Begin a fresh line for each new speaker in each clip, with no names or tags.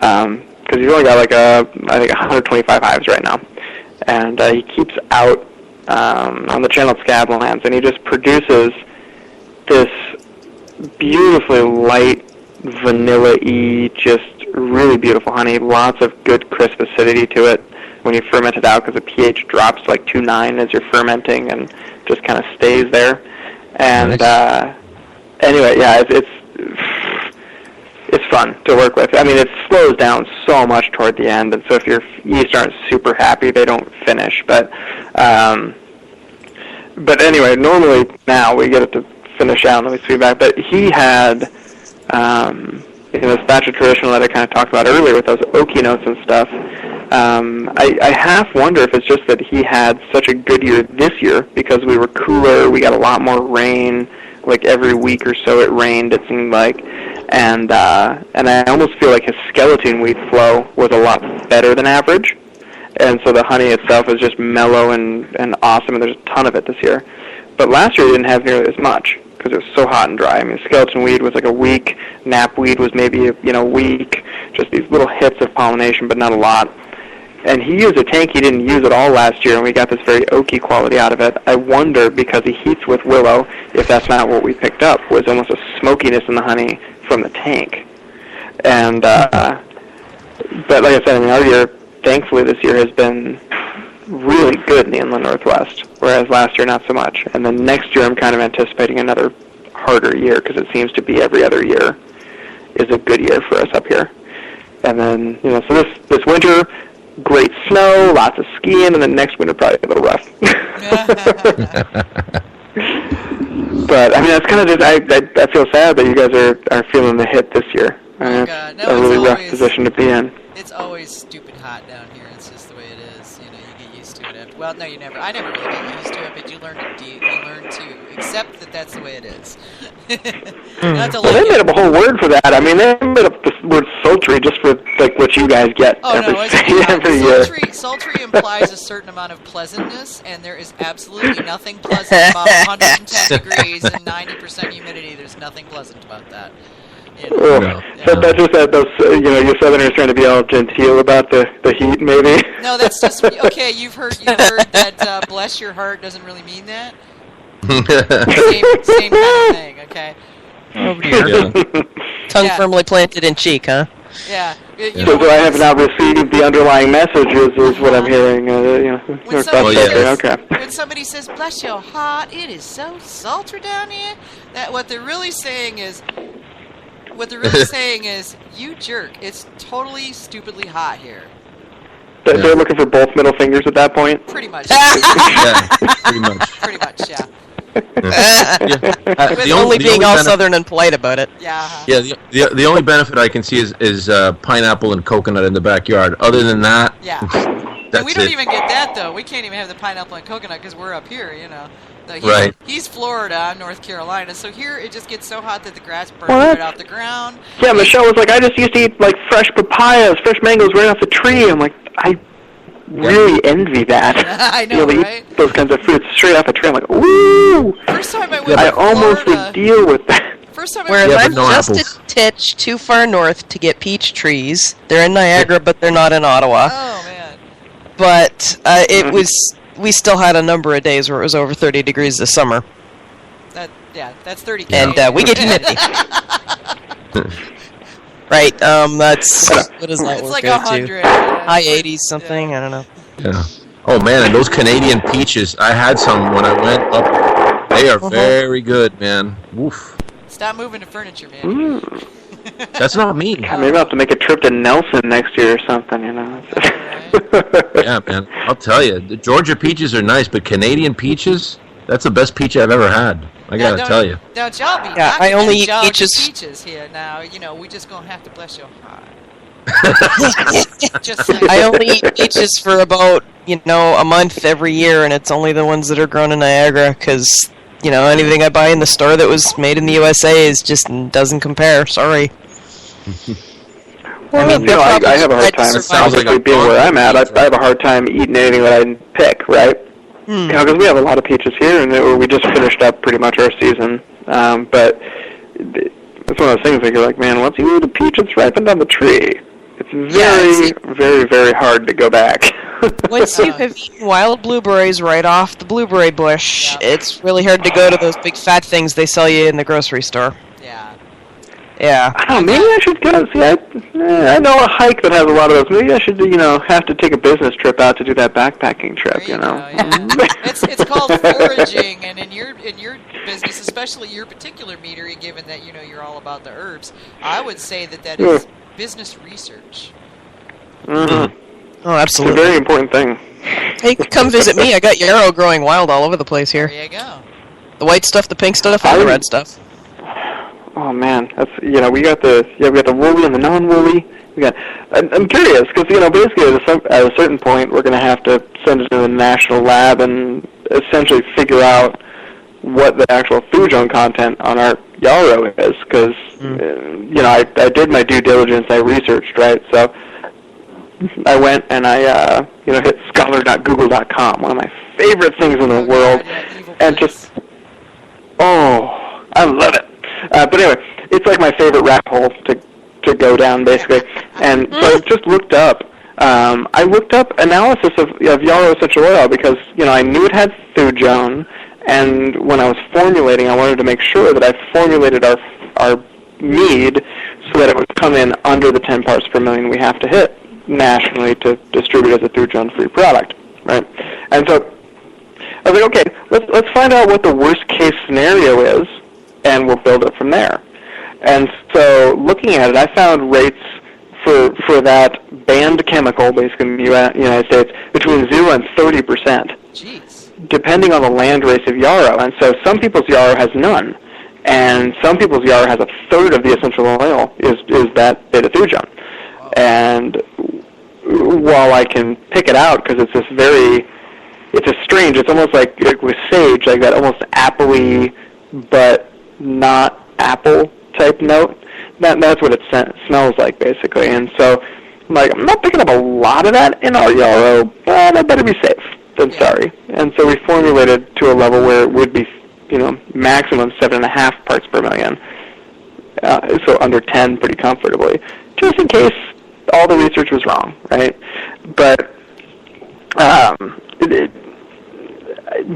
because he's only got like I think 125 hives right now, and he keeps out on the channeled scablands, and he just produces this beautifully light, vanilla-y, just really beautiful honey. Lots of good crisp acidity to it when you ferment it out, because the pH drops to like 2.9 as you're fermenting, and just kind of stays there. And anyway, yeah, it's fun to work with. I mean, it slows down so much toward the end, and so if your yeast aren't super happy, they don't finish. But anyway, normally now we get it to finish out and then we sweep back. But he had, this batch of traditional that I kind of talked about earlier with those oaky notes and stuff. I half wonder if it's just that he had such a good year this year because we were cooler, we got a lot more rain. Like every week or so it rained, it seemed like. And I almost feel like his skeleton weed flow was a lot better than average. And so the honey itself is just mellow and awesome, and there's a ton of it this year. But last year we didn't have nearly as much because it was so hot and dry. I mean, skeleton weed was like a week, knapweed was maybe a week, just these little hits of pollination, but not a lot. And he used a tank he didn't use at all last year, and we got this very oaky quality out of it. I wonder, because he heats with willow, if that's not what we picked up, was almost a smokiness in the honey from the tank. And but like I said, I mean, our year, thankfully this year, has been really good in the inland Northwest, whereas last year not so much. And then next year I'm kind of anticipating another harder year, because it seems to be every other year is a good year for us up here. And then, so this winter, great snow, lots of skiing, and then next winter probably a little rough. But I mean, that's kind of just, I feel sad that you guys are feeling the hit this year.
Oh,
God. No, it's a really rough position to be in.
It's always stupid hot down here. It's just the way it is. You get used to it. Well, no, you never. I never really got used to it, but you learn to accept that that's the way it is.
Well, they made up a whole word for that. I mean, they made up the word sultry just for like what you guys get every year.
Sultry implies a certain amount of pleasantness, and there is absolutely nothing pleasant about 110 degrees and 90% humidity. There's nothing pleasant about that.
So that's just that those you Southerners trying to be all genteel about the heat, maybe.
No, that's just okay. You've heard that bless your heart doesn't really mean that. Same kind of thing. Okay.
Oh dear. Tongue firmly planted in cheek, huh?
Yeah.
So I have not received the underlying messages, is what I'm hearing.
When somebody says bless your heart, it is so sultry down here. That what they're really saying is. You jerk, it's totally stupidly hot here.
They're looking for both middle fingers at that point?
Pretty much.
Pretty much.
Pretty much, yeah.
With only being all southern and polite about it.
Yeah.
Yeah, the only benefit I can see is pineapple and coconut in the backyard. Other than that,
and we don't even get that, though. We can't even have the pineapple and coconut because we're up here, He's Florida, I'm North Carolina, so here it just gets so hot that the grass burns right off the ground.
Yeah, Michelle was like, I just used to eat like fresh papayas, fresh mangoes right off the tree. I'm like, I really envy that.
I know, right?
Eat those kinds of fruits straight off a tree. I'm like, ooh!
First time I went
I almost would deal with that.
First time
We're just a titch too far north to get peach trees. They're in Niagara, but they're not in Ottawa.
Oh, man.
But we still had a number of days where it was over 30 degrees this summer.
That's 30.
And we get humidity. Right, that's, what does that
it's
work
like
out
100.
to? High 80s something, I don't know.
Yeah. Oh man, and those Canadian peaches, I had some when I went up. They are very good, man. Woof.
Stop moving the furniture, man.
That's not me.
God, maybe I'll have to make a trip to Nelson next year or something,
Yeah, man. I'll tell you, the Georgia peaches are nice, but Canadian peaches, that's the best peach I've ever had. I gotta tell you.
Now, y'all be
I only eat
peaches here. Now, we just gonna have to bless your heart. Just
I only eat peaches for about, a month every year, and it's only the ones that are grown in Niagara, because, anything I buy in the store that was made in the USA just doesn't compare. Sorry.
Well, I have a hard time. Obviously, being where I'm at, I have a hard time eating anything that I didn't pick, right? Because we have a lot of peaches here, and we just finished up pretty much our season. But it's one of those things where you're like, man, once you eat a peach, it's ripened on the tree. It's very, very hard to go back.
Once you have eaten wild blueberries right off the blueberry bush, it's really hard to go to those big fat things they sell you in the grocery store.
Yeah.
Yeah.
I don't know, maybe I should go. See, I know a hike that has a lot of those. Maybe I should, have to take a business trip out to do that backpacking trip,
There you go, yeah. It's called foraging, and in your business, especially your particular meadery, given that you're all about the herbs, I would say that is business research.
Mm-hmm.
Oh, absolutely.
It's a very important thing.
Hey, come visit me. I got yarrow growing wild all over the place here.
There you go.
The white stuff, the pink stuff, and the red stuff.
Oh man, that's we got the woolly and the non-woolly. I'm curious because basically at a certain point we're going to have to send it to the national lab and essentially figure out what the actual thujone content on our yarrow is because I did my due diligence, I researched, right? So I went and I hit scholar.google.com, one of my favorite things in the world, and just I love it. But anyway, it's like my favorite rabbit hole to go down, basically. And so I just looked up. I looked up analysis of yarrow essential oil because I knew it had thujone, and when I was formulating, I wanted to make sure that I formulated our mead so that it would come in under the 10 parts per million we have to hit nationally to distribute as a thujone-free product, right? And so I was like, okay, let's find out what the worst case scenario is, and we'll build it from there. And so looking at it, I found rates for that banned chemical, basically in the United States, between 0 and 30%.
Jeez.
Depending on the land race of yarrow. And so some people's yarrow has none, and some people's yarrow has a third of the essential oil is that beta-thujone. Wow. And while I can pick it out because it's almost like with sage, like that almost apple-y, but not apple type note. That's what it smells like, basically. And so I'm like, I'm not picking up a lot of that in our yarrow, but I better be safe than sorry. And so we formulated to a level where it would be, maximum 7.5 parts per million. So under 10 pretty comfortably, just in case all the research was wrong, right? But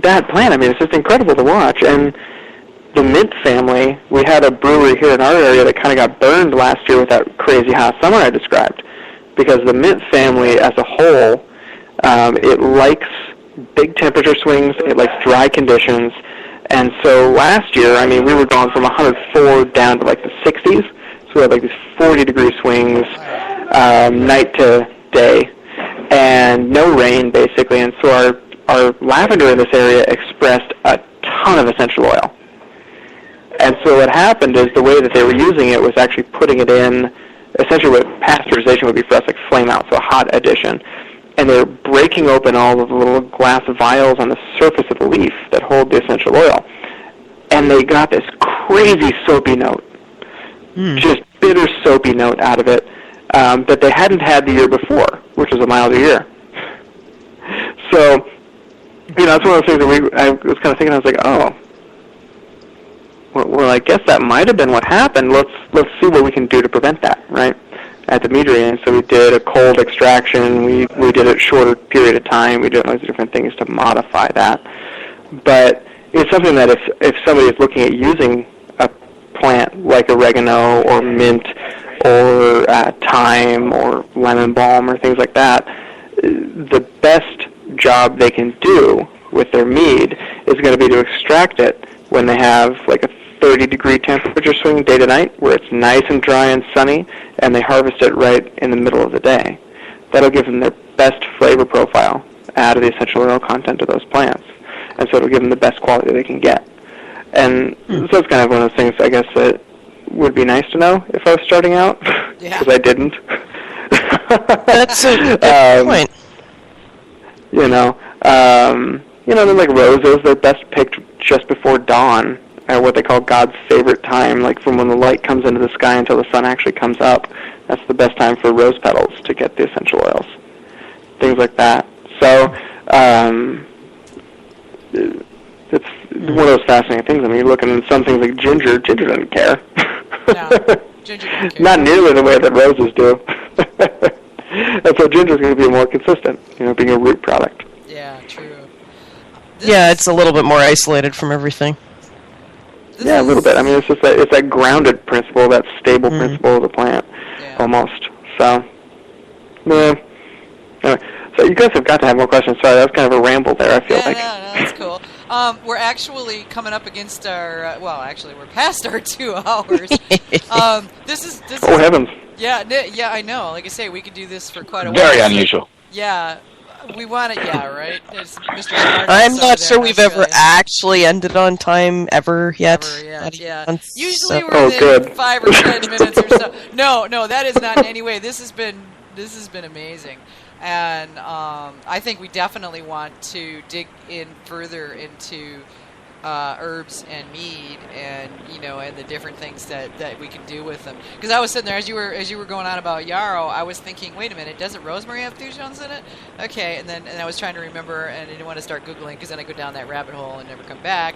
that plant, it's just incredible to watch. And the mint family, we had a brewery here in our area that kind of got burned last year with that crazy hot summer I described. Because the mint family as a whole, it likes big temperature swings, it likes dry conditions. And so last year, we were going from 104 down to like the 60s. So we had like these 40-degree swings night to day. And no rain, basically. And so our lavender in this area expressed a ton of essential oil. And so what happened is the way that they were using it was actually putting it in, essentially what pasteurization would be for us, like flame out, so a hot addition. And they're breaking open all of the little glass vials on the surface of the leaf that hold the essential oil. And they got this crazy soapy note, just bitter soapy note out of it that they hadn't had the year before, which was a milder year. So, that's one of those things that I was kind of thinking, I was like, oh, well, I guess that might have been what happened. Let's see what we can do to prevent that, right, at the meadery. And so we did a cold extraction. We did it shorter period of time. We did lots of different things to modify that. But it's something that if somebody is looking at using a plant like oregano or mint or thyme or lemon balm or things like that, the best job they can do with their mead is going to be to extract it when they have like a 30-degree temperature swing day to night where it's nice and dry and sunny, and they harvest it right in the middle of the day. That'll give them their best flavor profile out of the essential oil content of those plants. And so it'll give them the best quality they can get. And so it's kind of one of those things, I guess, that would be nice to know if I was starting out, because I didn't.
That's a good point.
Then like roses, they're best picked just before dawn, at what they call God's favorite time, like from when the light comes into the sky until the sun actually comes up. That's the best time for rose petals to get the essential oils. Things like that. So, it's one of those fascinating things. You're looking at some things like ginger. Ginger doesn't care.
No, ginger doesn't care.
Not nearly the way that roses do. And so ginger's going to be more consistent, being a root product.
Yeah, true.
It's a little bit more isolated from everything.
Yeah, a little bit. I mean, it's just it's that grounded principle, that stable principle of the plant, almost. So, yeah. Anyway, so you guys have got to have more questions. Sorry, that was kind of a ramble there, I feel like.
No, that's cool. We're actually coming up against our, we're past our 2 hours. This is
oh, heavens.
Yeah, I know. Like I say, we could do this for quite a while.
Very unusual.
Yeah. We want it, right? It's Mr.
I'm not sure we've ever actually ended on time ever yet.
Yeah. Usually we're within 5 or 10 minutes or so. No, that is not in any way. This has been amazing. And I think we definitely want to dig in further into herbs and mead, and and the different things that we can do with them. Because I was sitting there as you were going on about yarrow, I was thinking, wait a minute, doesn't rosemary have thujones in it? Okay, and I was trying to remember, and I didn't want to start Googling because then I go down that rabbit hole and never come back.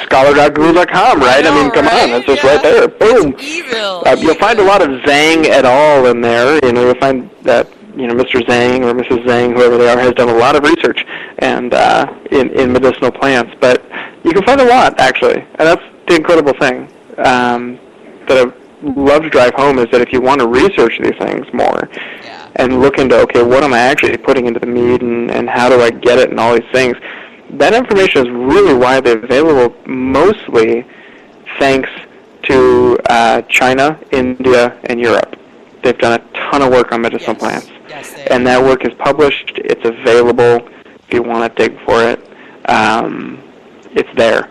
Scholar.google.com, right? I mean, come on, that's just right there. Boom.
It's evil.
You'll find a lot of Zhang et al. In there. You'll find that Mr. Zhang or Mrs. Zhang, whoever they are, has done a lot of research and in medicinal plants. But you can find a lot, actually, and that's the incredible thing that I love to drive home, is that if you want to research these things more and look into, okay, what am I actually putting into the mead and how do I get it and all these things, that information is really widely available, mostly thanks to China, India, and Europe. They've done a ton of work on medicinal plants.
Yes,
and that work is published. It's available if you want to dig for it. It's there.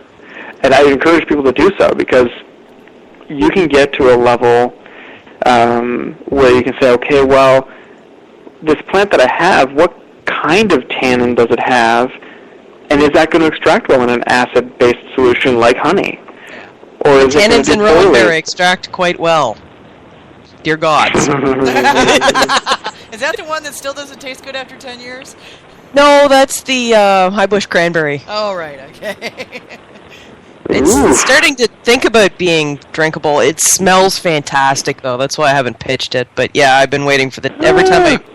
And I encourage people to do so, because you can get to a level where you can say, okay, well, this plant that I have, what kind of tannin does it have? And is that going to extract well in an acid-based solution like honey? Or is
tannins in rowanberry extract quite well. Dear gods.
Is that the one that still doesn't taste good after 10 years?
No, that's the high bush cranberry.
Oh, right, okay.
It's starting to think about being drinkable. It smells fantastic, though. That's why I haven't pitched it. But yeah, I've been waiting for the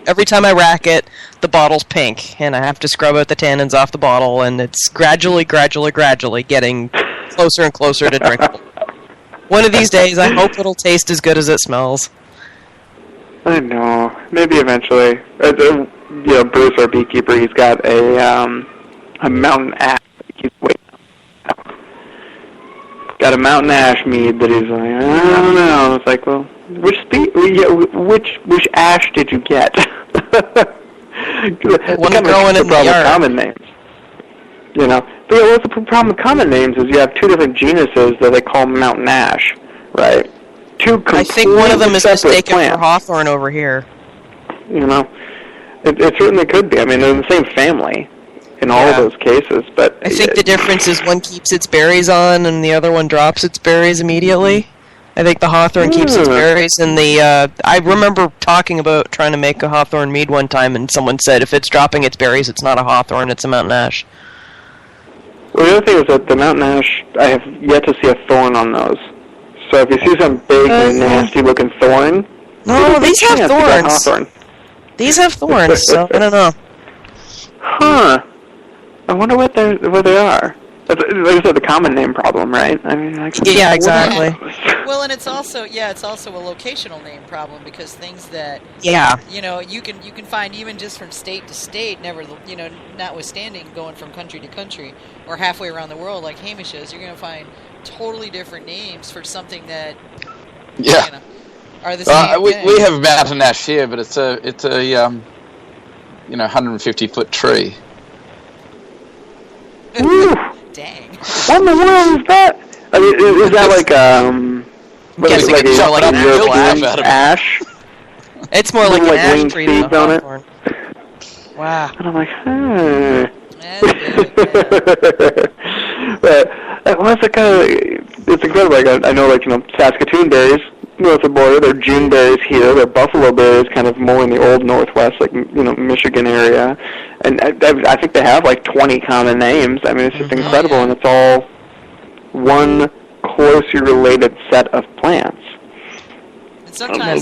every time I rack it, the bottle's pink, and I have to scrub out the tannins off the bottle, and it's gradually getting closer and closer to drinkable. One of these days, I hope it'll taste as good as it smells.
I know. Maybe eventually. Bruce, our beekeeper, he's got a mountain ash. Got a mountain ash mead that he's like, I don't know. It's like, well, which ash did you get?
One growing in the yard.
Common names. But what's the problem with common names is you have 2 different genuses that they call mountain ash, right?
I think one of them is mistaken for hawthorn over here.
It certainly could be. I mean, they're in the same family in all of those cases. But
I think the difference is one keeps its berries on and the other one drops its berries immediately. I think the hawthorn keeps its berries, and I remember talking about trying to make a hawthorn mead one time, and someone said if it's dropping its berries, it's not a hawthorn, it's a mountain ash.
Well, the other thing is that the mountain ash, I have yet to see a thorn on those. So if you see some big, nasty-looking thorn...
No, these have thorns. These have thorns, so I don't know.
Huh. I wonder what they are. Like I said, the common name problem, right? I mean,
yeah, exactly.
Well, and it's also a locational name problem, because things that you can find even just from state to state, notwithstanding going from country to country or halfway around the world like Hamish is, you're going to find totally different names for something that are the same.
We have mountain ash here, but it's a 150-foot tree.
Dang.
What in the world is that? I mean, is that like
like
an European ash?
It's more like an ash tree than a hawthorn.
Wow.
And I'm like, it's incredible. I know, Saskatoon berries, north of the border, they're June berries here. They're buffalo berries, kind of more in the old Northwest, like, Michigan area. And I think they have, 20 common names. I mean, it's just incredible, and it's all one closely related set of plants.
And sometimes